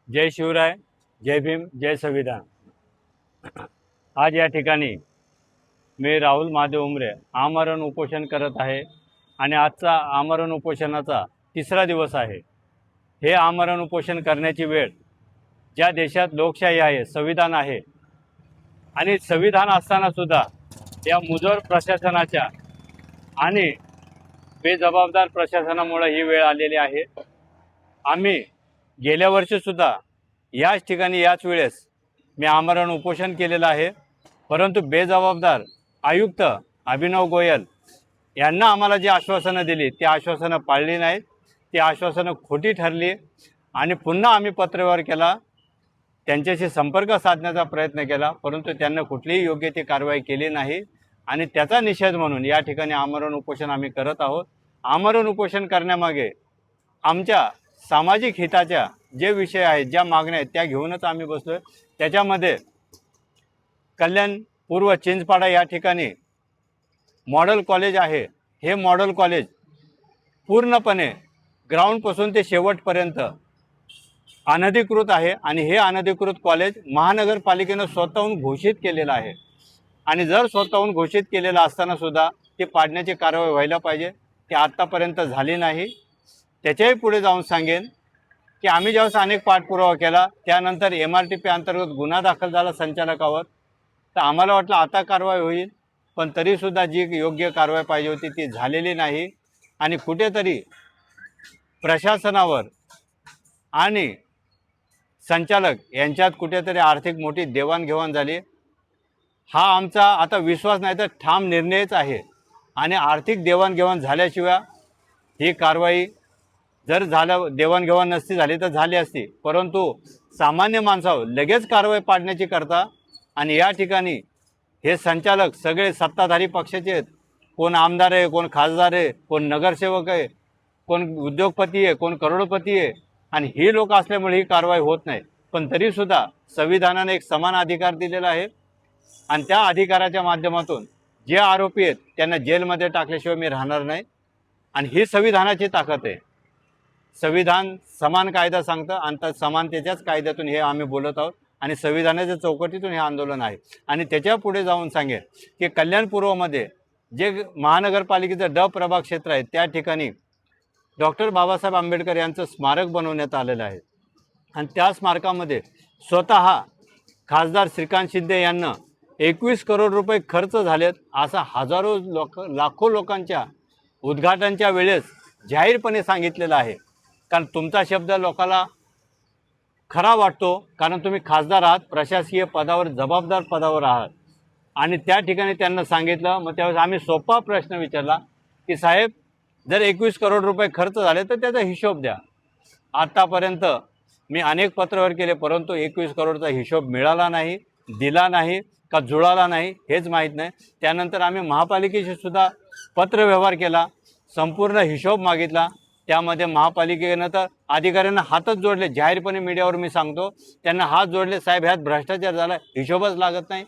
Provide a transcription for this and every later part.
जय शिवराय, जय भीम, जय संविधान। आज या ठिकाणी मी राहुल महादेव उमरे आमरण उपोषण करत आहे आणि आजचा आमरण उपोषणाचा तिसरा दिवस आहे। हे आमरण उपोषण करण्याची वेळ ज्या देशात लोकशाही आहे, संविधान आहे आणि संविधान असताना सुद्धा या मुजोर प्रशासनाच्या आणि बेजबाबदार प्रशासनामुळे ही वेळ आलेली आहे। आम्ही गेल्या वर्षी सुद्धा याच ठिकाणी याच वेळेस मी आमरण उपोषण केलेलं आहे, परंतु बेजबाबदार आयुक्त अभिनव गोयल यांना आम्हाला जी आश्वासनं दिली ती आश्वासनं पाळली नाहीत, ती आश्वासनं खोटी ठरली आणि पुन्हा आम्ही पत्रव्यवहार केला, त्यांच्याशी संपर्क साधण्याचा प्रयत्न केला, परंतु त्यांना कुठलीही योग्य ती कारवाई केली नाही आणि त्याचा निषेध म्हणून या ठिकाणी आमरण उपोषण आम्ही करत आहोत। आमरण उपोषण करण्यामागे आमच्या सामाजिक हिताच्या जे विषय आहेत, ज्या मागण्या आहेत त्या घेऊनच आम्ही बसलोय। त्याच्यामध्ये कल्याण पूर्व चिंचपाडा या ठिकाणी मॉडेल कॉलेज आहे। हे मॉडेल कॉलेज पूर्णपणे ग्राउंडपासून ते शेवटपर्यंत अनधिकृत आहे आणि हे अनधिकृत कॉलेज महानगरपालिकेनं स्वतःहून घोषित केलेलं आहे आणि जर स्वतःहून घोषित केलेलं असताना सुद्धा ते पाडण्याची कारवाई व्हायला पाहिजे, ती आत्तापर्यंत झाली नाही। त्याच्याही पुढे जाऊन सांगेन की आम्ही ज्यावेळेस अनेक पाठपुरावा केला त्यानंतर MRTP अंतर्गत गुन्हा दाखल झाला संचालकावर, तर आम्हाला वाटलं आता कारवाई होईल, पण तरीसुद्धा जी योग्य कारवाई पाहिजे होती ती झालेली नाही आणि कुठेतरी प्रशासनावर आणि संचालक यांच्यात कुठेतरी आर्थिक मोठी देवाणघेवाण झाली। हा आमचा आता विश्वास नाही तर ठाम निर्णयच आहे आणि आर्थिक देवाणघेवाण झाल्याशिवाय ही कारवाई जर देवाणघेवाण नसती झाली तर झाली असती, परंतु सामान्य माणसावर लगेच कारवाई पाडण्याची करता आणि या ठिकाणी हे संचालक सगळे सत्ताधारी पक्षाचे आहेत। कोण आमदार आहे, कोण खासदार आहे, कोण नगरसेवक आहे, कोण उद्योगपती आहे, कोण करोडपती आहे आणि ही लोक असल्यामुळे ही कारवाई होत नाही। पण तरीसुद्धा संविधानाने एक समान अधिकार दिलेला आहे आणि त्या अधिकाराच्या माध्यमातून जे आरोपी आहेत त्यांना जेलमध्ये टाकल्याशिवाय मी राहणार नाही आणि ही संविधानाची ताकद आहे। संविधान समान कायदा सांगतं आणि त्या समानतेच्याच कायद्यातून हे आम्ही बोलत आहोत आणि संविधानाच्या चौकटीतून हे आंदोलन आहे आणि त्याच्या पुढे जाऊन सांगेन की कल्याण पूर्वमध्ये जे महानगरपालिकेचं ड प्रभाग क्षेत्र आहे त्या ठिकाणी डॉक्टर बाबासाहेब आंबेडकर यांचं स्मारक बनवण्यात आलेलं आहे आणि त्या स्मारकामध्ये स्वतः खासदार श्रीकांत शिंदे यांना 21 करोड रुपये खर्च झालेत असं हजारो लाखो लोकांच्या उद्घाटनाच्या वेळेस जाहीरपणे सांगितलेलं आहे। कारण तुमचा शब्द लोकांना खरा वाटतो, कारण तुम्ही खासदार आहात, प्रशासकीय पदावर जबाबदार पदावर आहात आणि त्या ठिकाणी त्यांना सांगितलं। मग त्यावेळेस आम्ही सोपा प्रश्न विचारला की साहेब जर 21 करोड रुपये खर्च झाले तर त्याचा हिशोब द्या। आत्तापर्यंत मी अनेक पत्रव्यवहार केले, परंतु 21 करोडचा हिशोब मिळाला नाही, दिला नाही का जुळाला नाही हेच माहीत नाही। त्यानंतर आम्ही महापालिकेशी सुद्धा पत्रव्यवहार केला, संपूर्ण हिशोब मागितला, त्यामध्ये महापालिकेनं तर अधिकाऱ्यांना हातच जोडले, जाहीरपणे मीडियावर मी सांगतो त्यांना हात जोडले, साहेब ह्यात भ्रष्टाचार झाला, हिशोबच लागत नाही।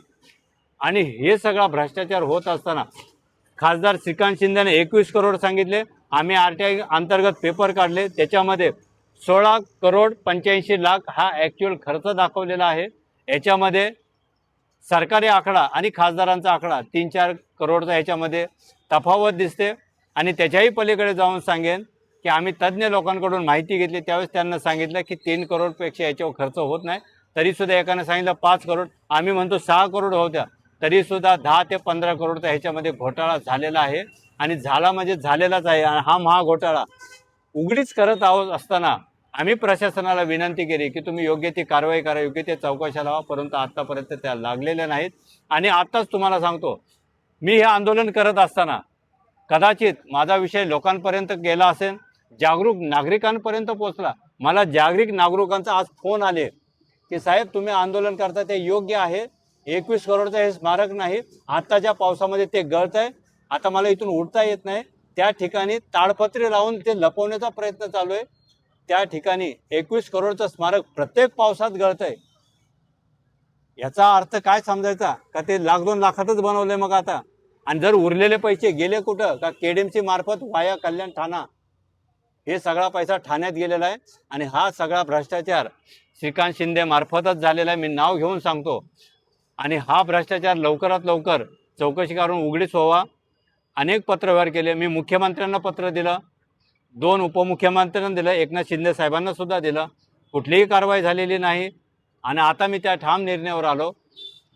आणि हे सगळा भ्रष्टाचार होत असताना खासदार श्रीकांत शिंदेने 21 करोड सांगितले, आम्ही RTI अंतर्गत पेपर काढले, त्याच्यामध्ये 16 करोड 85 लाख हा ॲक्च्युअल खर्च दाखवलेला आहे। याच्यामध्ये सरकारी आकडा आणि खासदारांचा आकडा 3-4 करोडचा ह्याच्यामध्ये तफावत दिसते आणि त्याच्याही पलीकडे जाऊन सांगेन की आम्ही तज्ज्ञ लोकांकडून माहिती घेतली, त्यावेळेस त्यांना सांगितलं की 3 करोडपेक्षा याच्यावर खर्च होत नाही। तरीसुद्धा एकाने सांगितलं 5 करोड, आम्ही म्हणतो 6 करोड होत्या, तरीसुद्धा 10 ते 15 करोडचा ह्याच्यामध्ये घोटाळा झालेला आहे आणि झाला म्हणजे झालेलाच आहे। आणि हा महाघोटाळा उघडीच करत आहोत असताना आम्ही प्रशासनाला विनंती केली की तुम्ही योग्य ती कारवाई करा, योग्य ते चौकशा लावा, परंतु आत्तापर्यंत त्या लागलेल्या नाहीत। आणि आत्ताच तुम्हाला सांगतो, मी हे आंदोलन करत असताना कदाचित माझा विषय लोकांपर्यंत गेला असेल, जागरूक नागरिकांपर्यंत पोहोचला। मला जागरूक नागरिकांचा आज फोन आले की साहेब तुम्ही आंदोलन करता ते योग्य आहे, 21 करोडचं हे स्मारक नाही, आत्ताच्या पावसामध्ये ते गळत आहे, आता मला इथून उठता येत नाही, त्या ठिकाणी ताडपत्रे लावून ते लपवण्याचा प्रयत्न चालू आहे। त्या ठिकाणी 21 करोडचं स्मारक प्रत्येक पावसात गळत आहे, याचा अर्थ काय समजायचा का ते 1-2 लाखातच बनवलंय मग आता, आणि जर उरलेले पैसे गेले कुठं का KDMC मार्फत वाया कल्याण ठाणा हे सगळा पैसा ठाण्यात गेलेला आहे आणि हा सगळा भ्रष्टाचार श्रीकांत शिंदे मार्फतच झालेला आहे, मी नाव घेऊन सांगतो. आणि हा भ्रष्टाचार लवकरात लवकर चौकशी करून उघडीस व्हावा. अनेक पत्रव्यवहार केले, मी मुख्यमंत्र्यांना पत्र दिलं, 2 उपमुख्यमंत्र्यांना दिलं, एकनाथ शिंदे साहेबांना सुद्धा दिलं, कुठलीही कारवाई झालेली नाही. आणि आता मी त्या ठाम निर्णयावर आलो,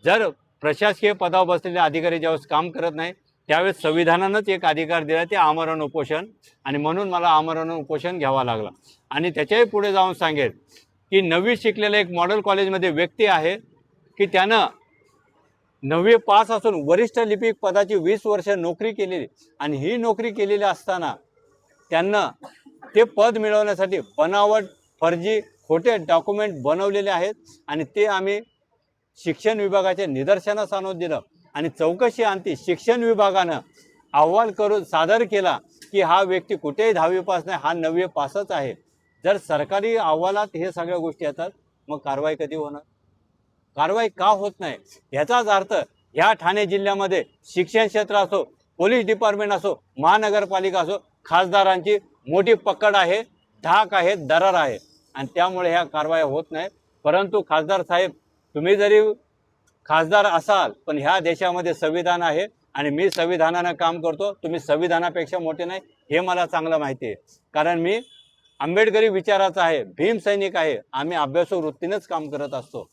जर प्रशासकीय पदावर बसलेले अधिकारी ज्यावेळेस काम करत नाही त्यावेळेस संविधानानंच एक अधिकार दिला, ते आमरण उपोषण. आणि म्हणून मला आमरण उपोषण घ्यावा लागला. आणि त्याच्याही पुढे जाऊन सांगेल की 9वी शिकलेला एक मॉडेल कॉलेजमध्ये व्यक्ती आहे की त्यानं 9वी पास असून वरिष्ठ लिपिक पदाची 20 वर्ष नोकरी केलेली, आणि ही नोकरी केलेली असताना त्यांना ते पद मिळवण्यासाठी बनावट, फर्जी, खोटे डॉक्युमेंट बनवलेले आहेत. आणि ते आम्ही शिक्षण विभागाच्या निदर्शनास आणून दिलं. आणि चौकशी अंती शिक्षण विभागानं अहवाल करून सादर केला की हा व्यक्ती कुठेही 10वी पास नाही, हा 9वी पासच आहे. जर सरकारी अहवालात हे सगळ्या गोष्टी येतात, मग कारवाई कधी होणार? कारवाई का होत नाही? याचाच अर्थ ह्या ठाणे जिल्ह्यामध्ये शिक्षण क्षेत्र असो, पोलीस डिपार्टमेंट असो, महानगरपालिका असो, खासदारांची मोठी पकड आहे, धाक आहे, दरार आहे. आणि त्यामुळे ह्या कारवाई होत नाही. परंतु खासदार साहेब, तुम्ही जरी खासदार असाल, पण ह्या देशामध्ये संविधान आहे आणि मी संविधानानं काम करतो. तुम्ही संविधानापेक्षा मोठे नाही हे मला चांगलं माहिती आहे. कारण मी आंबेडकरी विचाराचा आहे, भीम सैनिक आहे. आम्ही अभ्यासू वृत्तीनेच काम करत असतो.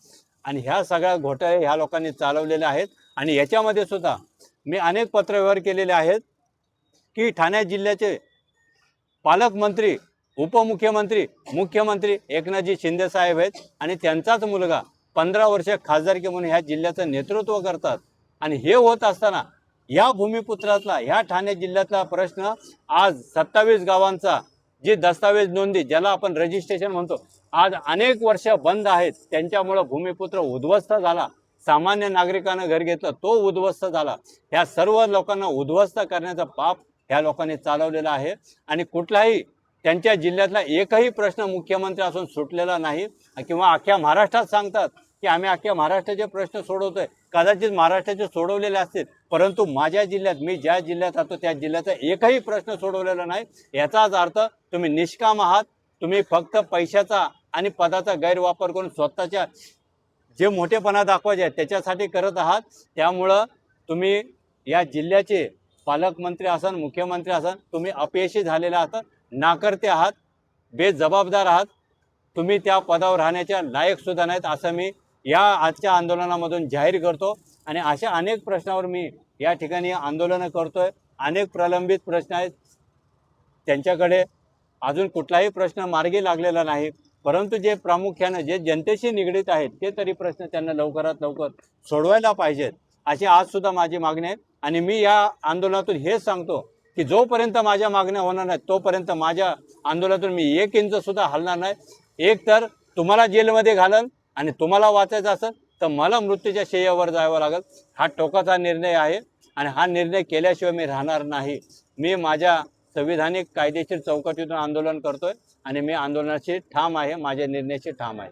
आणि ह्या सगळ्या घोटाळे ह्या लोकांनी चालवलेले आहेत. आणि याच्यामध्ये सुद्धा मी अनेक पत्रव्यवहार केलेले आहेत की ठाणे जिल्ह्याचे पालकमंत्री, उपमुख्यमंत्री, मुख्यमंत्री एकनाथजी शिंदे साहेब आहेत आणि त्यांचाच मुलगा 15 वर्ष खासदारकी म्हणून ह्या जिल्ह्याचं नेतृत्व करतात. आणि हे होत असताना या भूमिपुत्रातला, ह्या ठाणे जिल्ह्यातला प्रश्न आज 27 गावांचा जी दस्तावेज नोंदी, ज्याला आपण रजिस्ट्रेशन म्हणतो, आज अनेक वर्ष बंद आहेत. त्यांच्यामुळं भूमिपुत्र उद्ध्वस्त झाला. सामान्य नागरिकांना घर घेतलं, तो उद्ध्वस्त झाला. ह्या सर्व लोकांना उद्ध्वस्त करण्याचा पाप ह्या लोकांनी चालवलेला आहे. आणि कुठलाही त्यांच्या जिल्ह्यातला एकही प्रश्न मुख्यमंत्री असून सुटलेला नाही. किंवा अख्ख्या महाराष्ट्रात सांगतात की आम्ही अख्ख्या महाराष्ट्राचे प्रश्न सोडवतोय. कदाचित महाराष्ट्राचे सोडवलेले असतील, परंतु माझ्या जिल्ह्यात, मी ज्या जिल्ह्यात राहतो त्या जिल्ह्याचा एकही प्रश्न सोडवलेला नाही. याचाच अर्थ तुम्ही निष्काम आहात. तुम्ही फक्त पैशाचा आणि पदाचा गैरवापर करून स्वतःच्या जे मोठेपणा दाखवायचे आहे त्याच्यासाठी करत आहात. त्यामुळं तुम्ही या जिल्ह्याचे पालकमंत्री असाल, मुख्यमंत्री असाल, तुम्ही अपयशी झालेले आहात, नाकर्ते आहात, बेजबाबदार आहात. तुम्ही त्या पदावर राहण्याच्या लायक सुद्धा नाहीत, असं मी या आजच्या आंदोलनामधून जाहीर करतो. आणि अशा अनेक प्रश्नावर मी या ठिकाणी आंदोलनं करतोय. अनेक प्रलंबित प्रश्न आहेत, त्यांच्याकडे अजून कुठलाही प्रश्न मार्गी लागलेला नाही. परंतु जे प्रामुख्यानं जे जनतेशी निगडीत आहेत ते तरी प्रश्न त्यांना लवकरात लवकर सोडवायला पाहिजेत, अशी आजसुद्धा माझी मागणी आहे. आणि मी या आंदोलनातून हेच सांगतो की जोपर्यंत माझ्या मागण्या होणार नाहीत तोपर्यंत माझ्या आंदोलनातून मी 1 इंचसुद्धा हलणार नाही. एक तर तुम्हाला जेलमध्ये घालन आणि तुम्हाला वाचायचं असेल तर मला मृत्यूच्या शय्यावर जावं लागेल. हा टोकाचा निर्णय आहे आणि हा निर्णय केल्याशिवाय मी राहणार नाही. मी माझ्या संविधानिक कायदेशीर चौकटीतून आंदोलन करतोय आणि मी आंदोलनाशी ठाम आहे, माझ्या निर्णयाशी ठाम आहे.